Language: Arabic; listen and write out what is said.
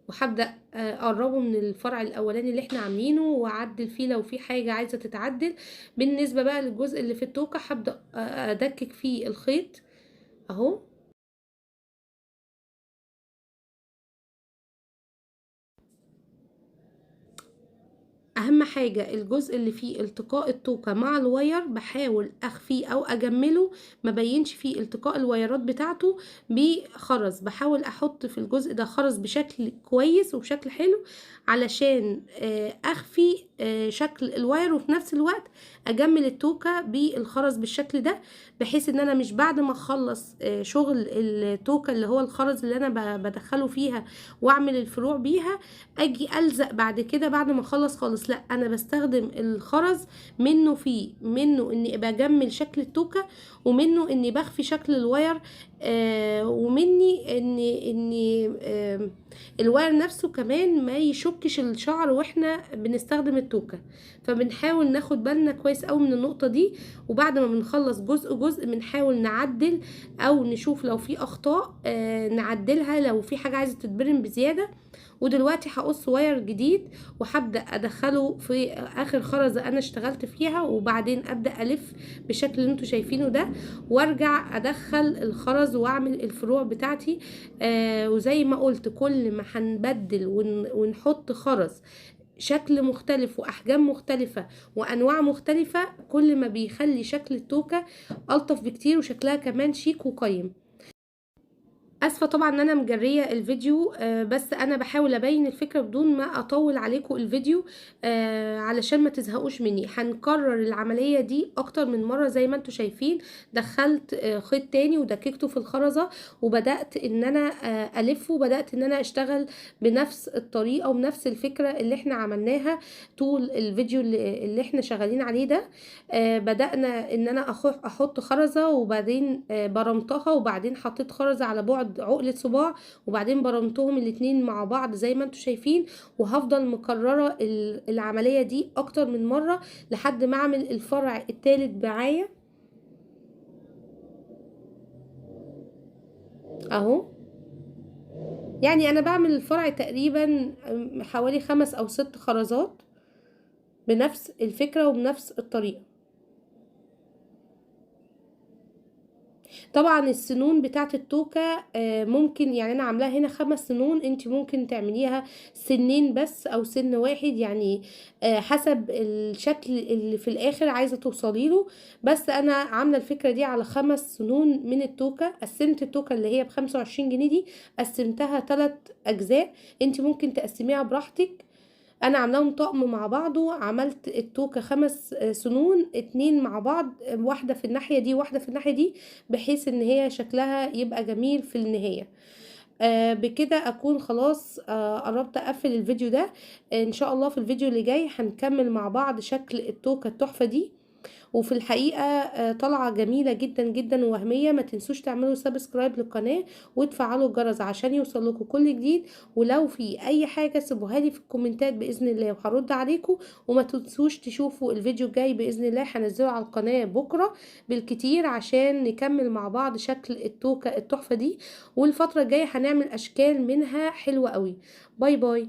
وهبدأ اقربه من الفرع الاولاني اللي احنا عاملينه، واعدل فيه لو في حاجة عايزة تتعدل. بالنسبة بقى للجزء اللي في التوكة هبدأ ادكك فيه الخيط اهو. اهم حاجة الجزء اللي فيه التقاء التوكة مع الواير بحاول اخفيه او اجمله، ما بينش فيه التقاء الوايرات بتاعته بخرز. بحاول احط في الجزء ده خرز بشكل كويس وبشكل حلو، علشان اخفي شكل الواير، وفي نفس الوقت اجمل التوكة بالخرز بالشكل ده، بحيث ان انا مش بعد ما اخلص شغل التوكة اللي هو الخرز اللي انا بدخله فيها واعمل الفروع بيها، اجي الزق بعد كده بعد ما اخلص خالص. لا، انا بستخدم الخرز منه اني بجمل شكل التوكة، ومنه اني بخفي شكل الواير، ومني اني الواير نفسه كمان ما يشكش الشعر واحنا بنستخدم التوكة. فبنحاول ناخد بالنا كويس قوي من النقطة دي، وبعد ما بنخلص جزء جزء بنحاول نعدل او نشوف لو في اخطاء نعدلها، لو في حاجة عايزة تتبرم بزيادة. ودلوقتي هقص واير جديد وهبدأ ادخله في اخر خرزة انا اشتغلت فيها، وبعدين ابدأ الف بالشكل اللي انتوا شايفينه ده، وارجع ادخل الخرز واعمل الفروع بتاعتي. وزي ما قلت كل ما هنبدل ونحط خرز شكل مختلف واحجام مختلفة وانواع مختلفة، كل ما بيخلي شكل التوكة الطف بكتير وشكلها كمان شيك وقيم. اسفه طبعا ان انا مجريه الفيديو، بس انا بحاول ابين الفكره بدون ما اطول عليكم الفيديو، علشان ما تزهقوش مني. هنكرر العمليه دي اكتر من مره زي ما انتم شايفين. دخلت خيط تاني ودككته في الخرزه، وبدات ان انا الفه، وبدات ان انا اشتغل بنفس الطريقه وبنفس الفكره اللي احنا عملناها طول الفيديو اللي احنا شغالين عليه ده. بدأنا ان انا احط خرزة، وبعدين برمتها، وبعدين حطيت خرزة على بعد عقلة صباع، وبعدين برمتهم الاتنين مع بعض زي ما انتوا شايفين. وهفضل مكررة العملية دي اكتر من مرة لحد ما اعمل الفرع التالت معايا اهو. يعني انا بعمل الفرع تقريبا حوالي 5 أو 6 خرزات بنفس الفكرة وبنفس الطريقة. طبعا السنون بتاعت التوكة ممكن، يعني انا عاملاها هنا 5 سنون، انت ممكن تعمليها سنين بس او سن واحد، يعني حسب الشكل اللي في الاخر عايزة توصلي له. بس انا عاملة الفكرة دي على 5 سنون من التوكة. قسمت التوكة اللي هي ب25 جنيه دي، قسمتها 3 اجزاء. انت ممكن تقسميها براحتك. انا عاملاهم طقم مع بعضه، عملت التوكة 5 سنون، 2 مع بعض، واحدة في الناحية دي واحدة في الناحية دي، بحيث ان هي شكلها يبقى جميل في النهاية. بكده اكون خلاص قربت اقفل الفيديو ده. ان شاء الله في الفيديو اللي جاي هنكمل مع بعض شكل التوكة التحفة دي. وفي الحقيقة طالعة جميلة جدا جدا ووهمية. ما تنسوش تعملوا سبسكرايب للقناة وتفعلوا الجرس عشان يوصل لكم كل جديد. ولو في اي حاجة سيبوها لي في الكومنتات بإذن الله وهرد عليكم. وما تنسوش تشوفوا الفيديو الجاي بإذن الله، هنزله على القناة بكرة بالكتير عشان نكمل مع بعض شكل التوكة التحفة دي. والفترة الجاية هنعمل اشكال منها حلوة قوي. باي باي.